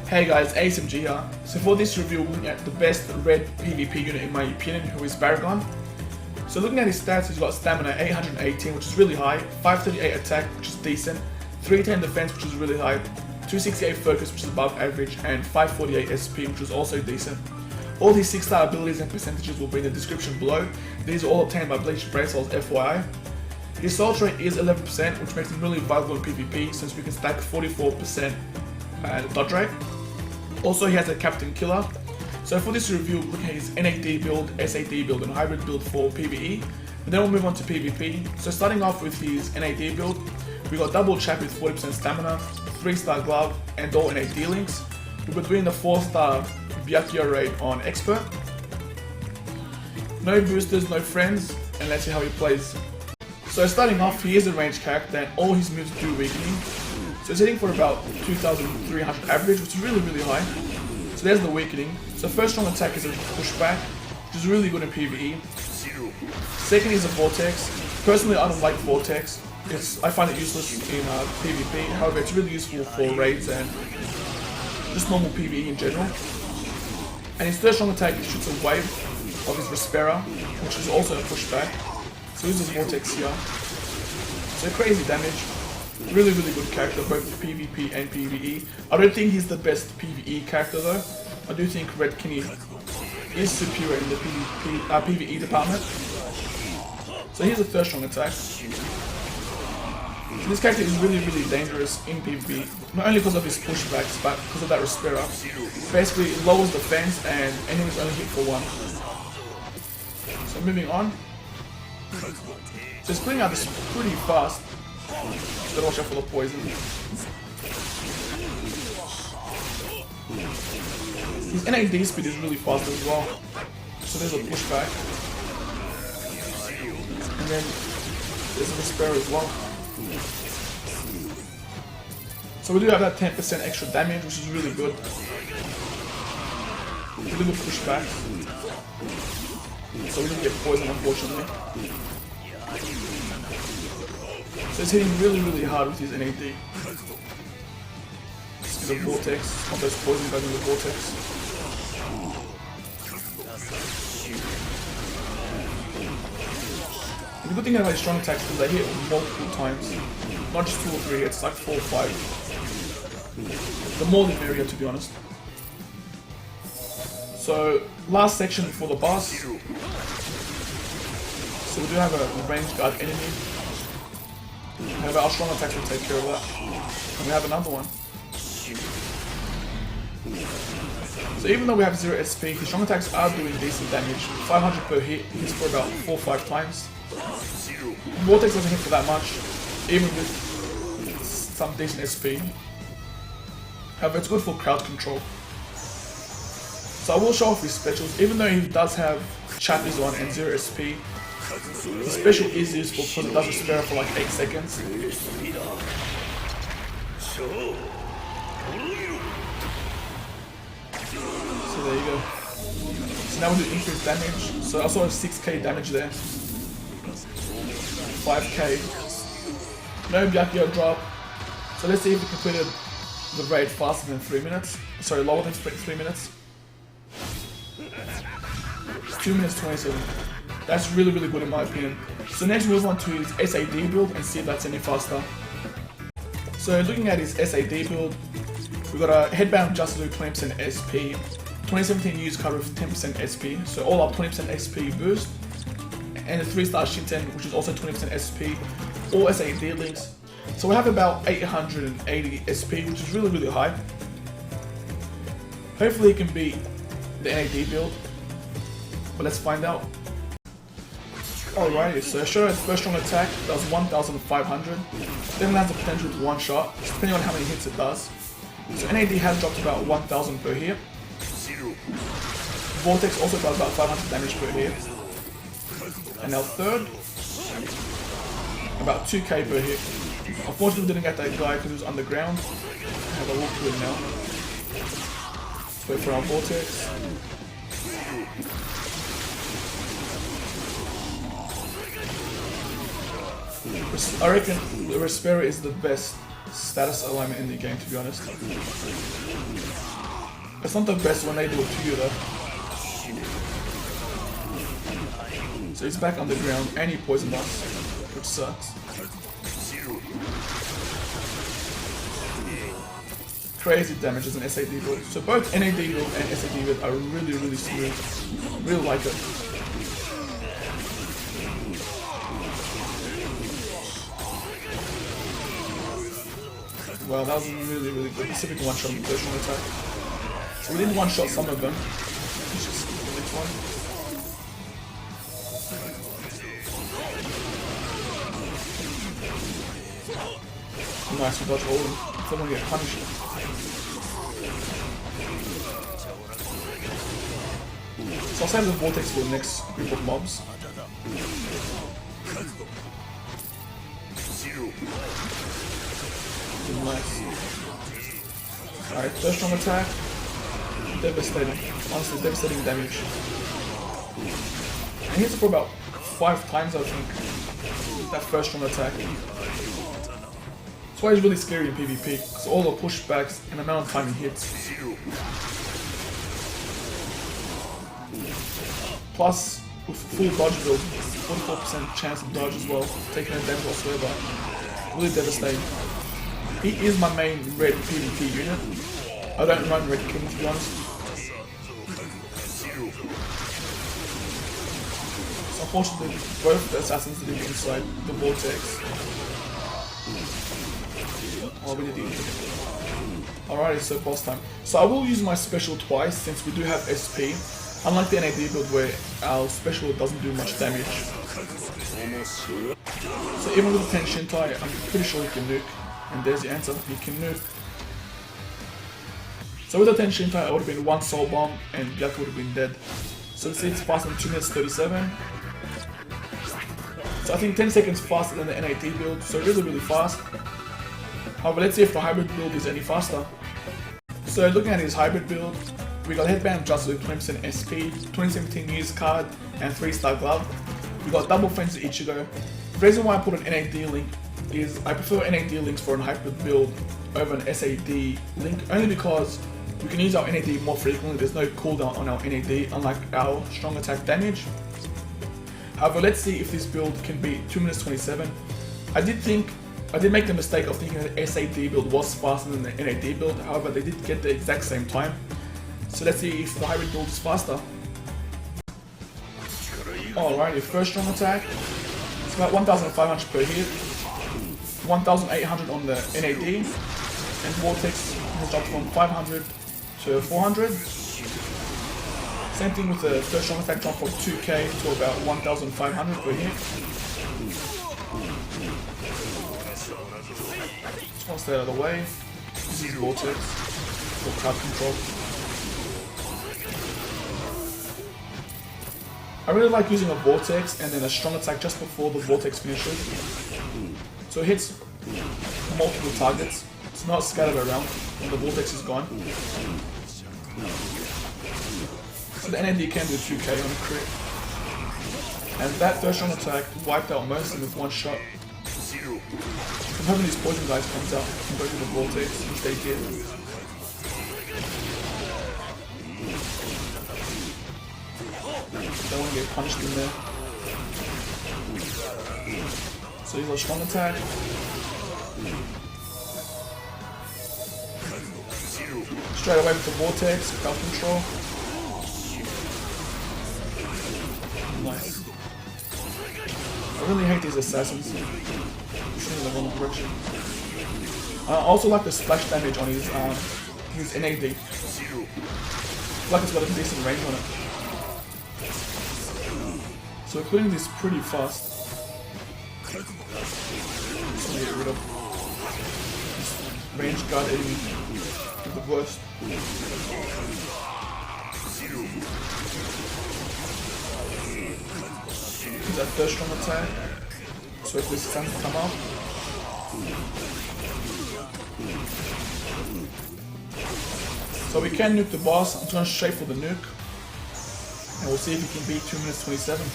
Hey guys, ASMG here. So for this review, we're looking at the best red PvP unit in my opinion, who is Barragan. So looking at his stats, he's got stamina 818, which is really high, 538 attack, which is decent, 310 defense, which is really high, 268 focus, which is above average, and 548 SP, which is also decent. All these 6-star abilities and percentages will be in the description below. These are all obtained by Bleach Bracelets, FYI. His soul trait is 11%, which makes him really valuable in PvP since we can stack 44% dodge rate. Also, he has a Captain Killer. So for this review, look at his NAD build, SAD build, and hybrid build for PvE. And then we'll move on to PvP. So starting off with his NAD build, we got double chap with 40% stamina, 3-star glove, and all NAD links. We've got doing the 4-star Byakuya raid on expert. No boosters, no friends, and let's see how he plays. So starting off, he is a ranged character and all his moves do weakening. So he's hitting for about 2,300 average, which is really high. So there's the weakening. So first strong attack is a pushback, which is really good in PvE. Second is a vortex. Personally, I don't like vortex because I find it useless in PvP. However, it's really useful for raids and just normal PvE in general. And his third strong attack shoots a wave of his Respera, which is also a pushback. So he uses vortex here. So crazy damage. Really good character, both PvP and PvE. I don't think he's the best PvE character though. I do think Red Kinney is superior in the PvE department. So here's a third strong attack. So this character is really dangerous in PvP, not only because of his pushbacks, but because of that Respera. Basically, it lowers defense and enemies only hit for 1. So moving on. So he's putting out this pretty fast. Gotta watch out for the poison. His NAD speed is really fast as well. So there's a pushback. And then there's a Respera as well. So we do have that 10% extra damage, which is really good. Really good pushback. So we didn't get poisoned, unfortunately. So he's hitting really hard with his NAD. Just get a vortex, all those poison guys in the vortex. The good thing about his strong attacks is they hit multiple times. Not just 2 or 3 hits, like 4 or 5. The more the merrier, to be honest. So, last section for the boss. So we do have a ranged guard enemy. However, our strong attacks will take care of that. And we have another one. So even though we have 0 SP, his strong attacks are doing decent damage. 500 per hit, hits for about 4 or 5 times. Vortex doesn't hit for that much, even with some decent SP. However, it's good for crowd control. So I will show off his specials. Even though he does have chappies on and 0 SP, the special is useful because it does Respera for like 8 seconds. So there you go. So now we do increased damage. So I saw 6k damage there. 5k. No Byakuya drop. So let's see if we completed the raid faster than 3 minutes. Sorry, lower than 3 minutes. 2 minutes 27. That's really good in my opinion. So next we move on to his SAD build and see if that's any faster. So looking at his SAD build, we've got a headbound Just Loot 20% SP, 2017 use card with 10% SP, so all up 20% SP boost, and a 3-star Shinten which is also 20% SP, all SAD links. So we have about 880 SP, which is really high. Hopefully he can beat the NAD build, but let's find out. Alrighty, so Shoto's first strong attack does 1,500, then has the potential to one-shot, depending on how many hits it does. So NAD has dropped about 1,000 per hit. Vortex also does about 500 damage per hit. And our third, about 2k per hit. Unfortunately we didn't get that guy because he was underground. Have a walk through it now. Let's wait for our Vortex. I reckon the Respera is the best status alignment in the game, to be honest. It's not the best when they do it to you though. So he's back underground and he poisoned us, which sucks. Crazy damage as an SAD build. So both NAD build and SAD build are really smooth. Really like it. Well, that was a really good specific one shot on the first one attack. So we did one shot some of them. Let's just skip the next one. Nice, we dodged all of them. Someone get punished. So I'll save the vortex for the next group of mobs. Nice. Alright, first strong attack. Devastating. Honestly, devastating damage. And he hits it for about 5 times, I think. That first strong attack. That's why he's really scary in PvP. So all the pushbacks and the amount of time he hits. Plus, with full dodge build, 44% chance of dodge as well, taking no damage whatsoever. Really devastating. He is my main red PvP unit. I don't run Red King to be honest. So unfortunately, both the assassins did inside the vortex. Oh, we did it. Alrighty, so boss time. So I will use my special twice since we do have SP. Unlike the NAD build where our special doesn't do much damage. So even with the 10 Shintai, I'm pretty sure he can nuke. And there's the answer, he can nuke. So with the 10 Shintai, I would have been 1 soul bomb and Byaku would have been dead. So see, it's fast in 2 minutes 37. So I think 10 seconds faster than the NAD build, so really fast. However, let's see if the hybrid build is any faster. So looking at his hybrid build, we got headband just with 20% SP, 2017 news card, and 3-star glove. We got double frenzy Ichigo. The reason why I put an NAD link is I prefer NAD links for a hybrid build over an SAD link, only because we can use our NAD more frequently. There's no cooldown on our NAD, unlike our strong attack damage. However, let's see if this build can beat 2 minutes 27. I did make the mistake of thinking that the SAD build was faster than the NAD build, however they did get the exact same time. So let's see if the hybrid build is faster. Alrighty, first strong attack. It's about 1,500 per hit. 1,800 on the NAD. And Vortex has dropped from 500 to 400. Same thing with the first strong attack, dropped from 2k to about 1,500 per hit. Just want to stay out of the way. This is Vortex for crowd control. I really like using a Vortex and then a strong attack just before the Vortex finishes. So it hits multiple targets. It's not scattered around when the Vortex is gone. So the NAD can do 2k on a crit. And that first strong attack wiped out most of them with one shot. I'm hoping these poison guys comes out and go through the Vortex, which they did. Don't want to get punished in there. So he's a strong attack. Straight away with the Vortex, crowd control. Nice. I really hate these assassins. Pushing in the wrong direction. I also like the splash damage on his NAD. I feel like it's got a decent range on it. So we're clearing this pretty fast. Just want to get rid of this range guard enemy. The worst. Use that first strong attack. So if this time to come out. So we can nuke the boss. I'm just going straight for the nuke. And we'll see if he can beat 2 minutes 27.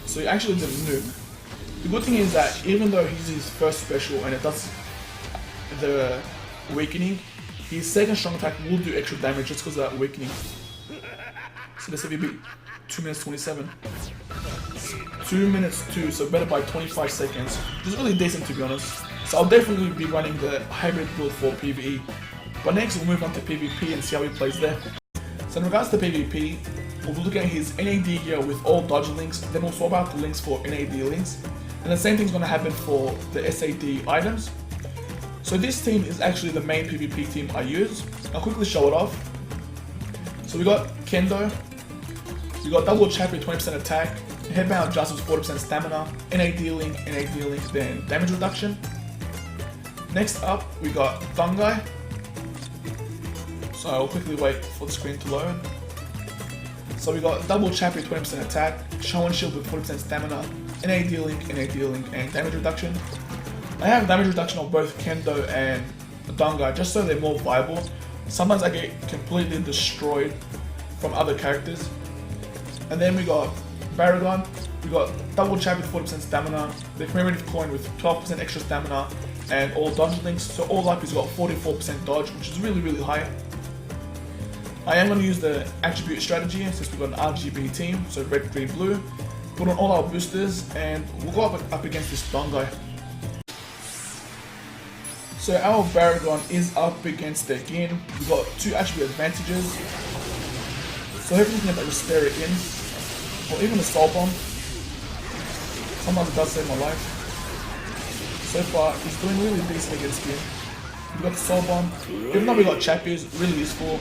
So he actually didn't nuke. The good thing is that even though he's his first special and it does the weakening, his second strong attack will do extra damage just because of that weakening. So let's say we beat 2 minutes 27. 2 minutes 2, so better by 25 seconds. Which is really decent to be honest. So I'll definitely be running the hybrid build for PvE. But next we'll move on to PvP and see how he plays there. So in regards to PvP, we'll be looking at his NAD gear with all dodge links, then we'll swap out the links for NAD links. And the same thing's going to happen for the SAD items. So this team is actually the main PvP team I use. I'll quickly show it off. So we got Kendo, we got double chap with 20% attack, headbound adjust with 40% stamina, NAD link, then damage reduction. Next up we got Dungai. So I'll quickly wait for the screen to load. So we got double chap with 20% attack, show and shield with 40% stamina, NAD link, and damage reduction. I have damage reduction on both Kendo and Dungai just so they're more viable. Sometimes I get completely destroyed from other characters. And then we got Barragan, we got double chap with 40% stamina, the commemorative coin with 12% extra stamina, and all dodge links. So all up he's got 44% dodge, which is really high. I am going to use the attribute strategy since we've got an RGB team, so red, green, blue. Put on all our boosters and we'll go up against this Dungai. So our Barragan is up against the Gin. We've got 2 attribute advantages. So hopefully we can get that Wisteria in. Or even a Soul Bomb. Sometimes it does save my life. So far he's doing really decent against Gin. We've got the Soul Bomb. Even though we got Chappies, really useful.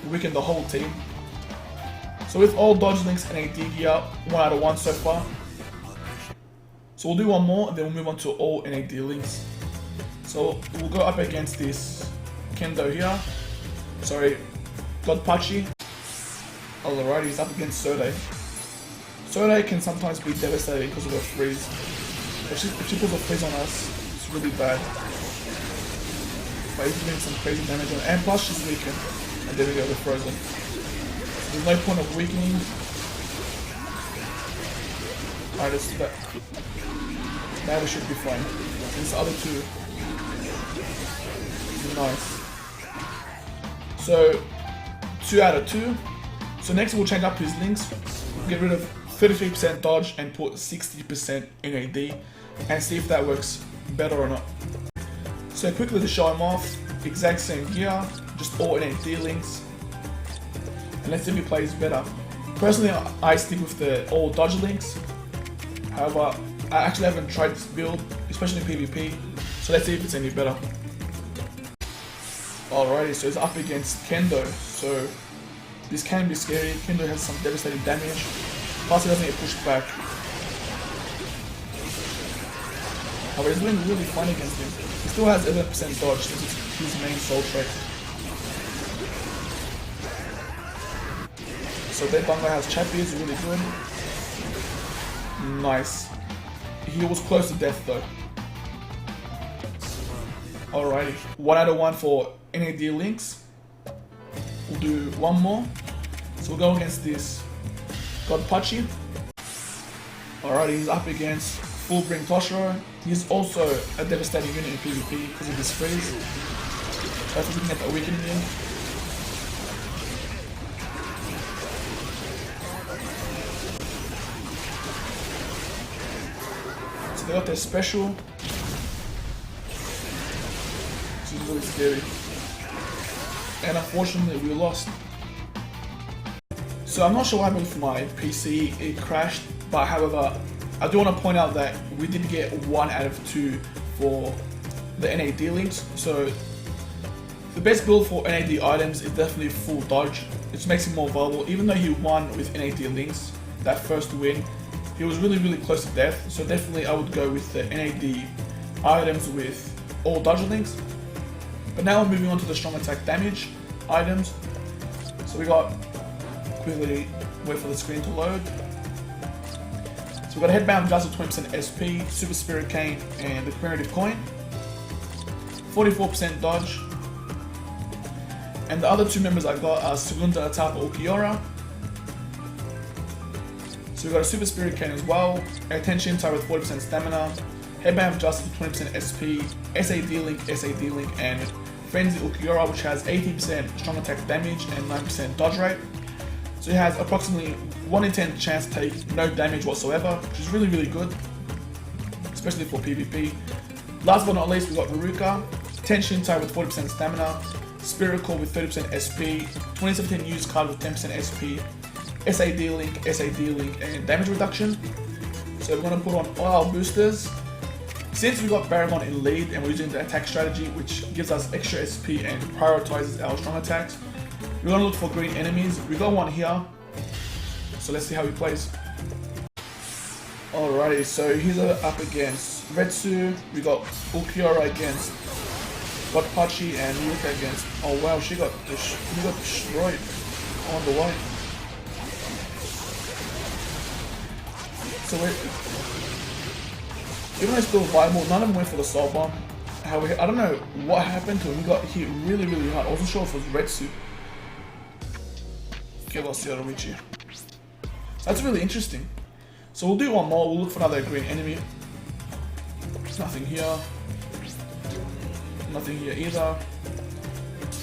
Weaken the whole team. So with all dodge links and AD gear, 1 out of 1 so far. So we'll do one more and then we'll move on to all NAD links. So we'll go up against this Kendo here. Sorry, Godpachi. Alright, he's up against Sode. Sode can sometimes be devastating because of her freeze. If she pulls a freeze on us, it's really bad. But he's doing some crazy damage on her. And plus she's weakened. And there we go, we're frozen. There's no point of weakening. Alright, let's do that. Now we should be fine. These other 2. Nice. So 2 out of 2. So next we'll change up his links. Get rid of 33% dodge and put 60% NAD and see if that works better or not. So quickly to show him off, exact same gear, just all NAD links. And let's see if he plays better. Personally, I stick with the all dodge links. However, I actually haven't tried this build, especially in PvP. So let's see if it's any better. Alrighty, so he's up against Kendo. So this can be scary. Kendo has some devastating damage. Plus he doesn't get pushed back. However, he's doing really fine against him. He still has 11% dodge since it's his main soul trait. So that Dungai has Chappy, is really good. Nice. He was close to death though. Alrighty, 1 out of 1 for NAD links. We'll do one more. So we'll go against this Godpachi. Alrighty, he's up against Fullbring Toshiro. He's also a devastating unit in PvP because of his freeze. Hopefully we can get that weakening in. So they got their special. This is really scary. And unfortunately we lost. So I'm not sure what happened with my PC, it crashed, but however, I do want to point out that we did get 1 out of 2 for the NAD links. So the best build for NAD items is definitely full dodge, which makes him more valuable. Even though he won with NAD links, that first win, he was really close to death. So definitely I would go with the NAD items with all dodge links. But now we're moving on to the strong attack damage items. So we got, quickly wait for the screen to load. So we've got a Headbound Jazz with 20% SP, Super Spirit Cane, and the Commemorative Coin. 44% dodge. And the other 2 members I got are Segunda Etapa Ukiora. So we got a Super Spirit Cane as well, a Tension tie with 40% stamina, Headband of Justice with 20% SP, SAD Link, and Frenzy Ulquiorra, which has 80% strong attack damage and 9% dodge rate. So he has approximately 1 in 10 chance to take no damage whatsoever, which is really, really good, especially for PvP. Last but not least, we got Veruca, Tension tie with 40% stamina, Spirit Core with 30% SP, 2017 use card with 10% SP, SAD Link, and damage reduction. So we're going to put on all our boosters. Since we got Barragan in lead and we're using the attack strategy, which gives us extra SP and prioritizes our strong attacks, we're going to look for green enemies. We got one here, so let's see how he plays. Alrighty, so he's up against Retsu, we got Ulquiorra against Godpachi, and Veruca against, oh wow, he got destroyed on the way. So even though he's still viable, none of them went for the Soul Bomb. However, I don't know what happened to him, he got hit really, really hard. I wasn't sure if it was Retsu. So that's really interesting. So we'll do one more, we'll look for another green enemy. There's nothing here. Nothing here either.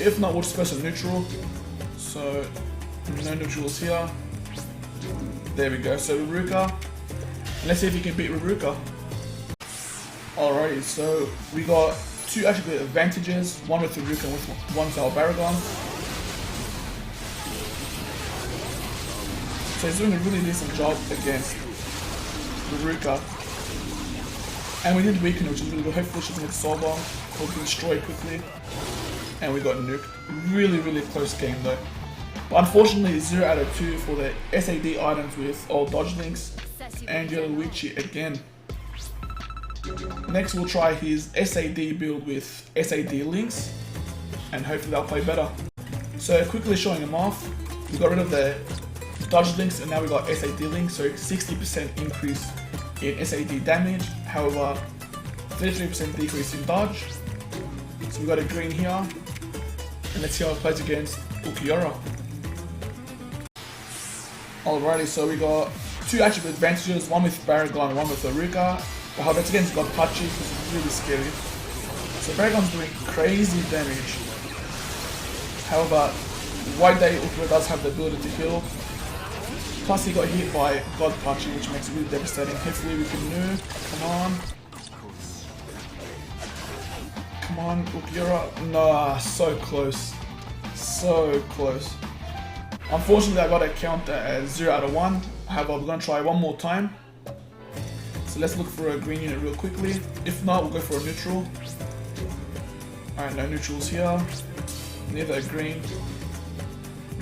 If not, we'll just go to neutral. So, no neutrals here. There we go, so Veruca. And let's see if we can beat Veruca. Alrighty, so we got two attribute advantages, one with Veruca and one with our Barragan. So he's doing a really decent job against Veruca. And we did weaken, which is really good. Hopefully she can get Soul Bomb, so we can destroy it quickly. And we got nuked. Really, really close game though. But unfortunately, 0 out of 2 for the SAD items with all dodge links. And Yoruichi again. Next we'll try his SAD build with SAD links. And hopefully they'll play better. So quickly showing him off. We got rid of the dodge links and now we got SAD links. So 60% increase in SAD damage. However, 33% decrease in dodge. So we got a green here. And let's see how it plays against Ulquiorra. Alrighty, so we got two attribute advantages, one with Barragan, one with Veruca. But however, it's against Godpachi, which is really scary. So Barragan's doing crazy damage. However, White Day Ulquiorra does have the ability to heal. Plus he got hit by Godpachi, which makes it really devastating. Hopefully we can nuke. Come on. Come on, Ulquiorra. Nah, so close. So close. Unfortunately, I got a counter as 0 out of 1. However, we're going to try one more time. So let's look for a green unit real quickly. If not, we'll go for a neutral. Alright, no neutrals here. Neither a green.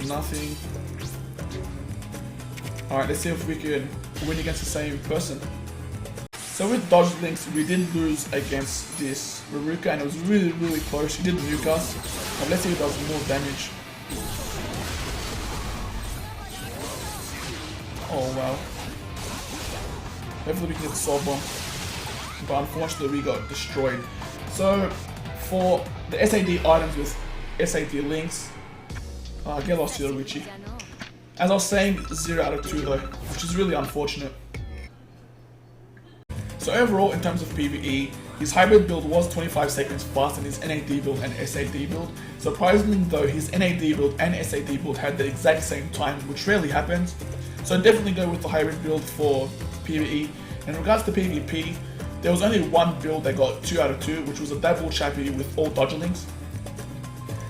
Nothing. Alright, let's see if we can win against the same person. So with dodge links, we did lose against this Veruca and it was really, really close. He did nuke us. But let's see if he does more damage. Oh wow. Hopefully we can get the Soul Bomb. But unfortunately we got destroyed. So for the SAD items with SAD links, get lost Yoruichi. As I was saying, 0 out of 2 though, which is really unfortunate. So overall, in terms of PvE, his hybrid build was 25 seconds faster than his NAD build and SAD build. Surprisingly though, his NAD build and SAD build had the exact same time, which rarely happens. So definitely go with the hybrid build for PvE. In regards to PvP, there was only one build that got 2 out of 2, which was a double chappy with all dodge links.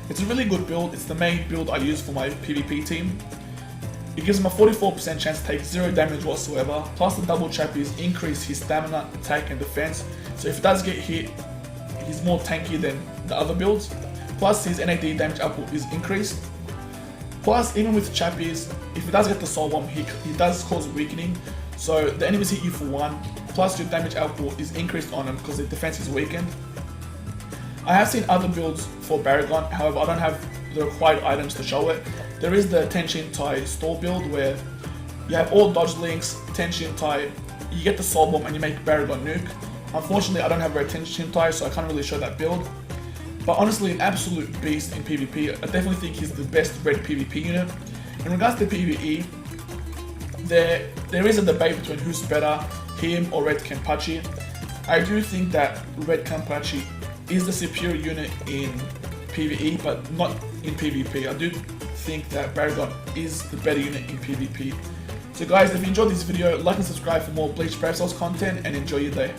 It's a really good build, it's the main build I use for my PvP team. It gives him a 44% chance to take 0 damage whatsoever, plus the double chappies increase his stamina, attack and defense, so if he does get hit, he's more tanky than the other builds. Plus his NAD damage output is increased. Plus, even with chappies, if he does get the Soul Bomb, he does cause weakening, so the enemies hit you for 1, plus your damage output is increased on him because the defense is weakened. I have seen other builds for Barragan, however I don't have the required items to show it. There is the Tenshin Tai stall build where you have all dodge links, Tenshin Tai, you get the Soul Bomb and you make Barragan nuke. Unfortunately I don't have red Tenshin Tai, so I can't really show that build. But honestly, an absolute beast in PvP. I definitely think he's the best red PvP unit. In regards to PvE, there is a debate between who's better, him or Red Kenpachi. I do think that Red Kenpachi is the superior unit in PvE, but not in PvP. I do think that Barragan is the better unit in PvP. So guys, if you enjoyed this video, like and subscribe for more Bleach Brave Souls content, and enjoy your day.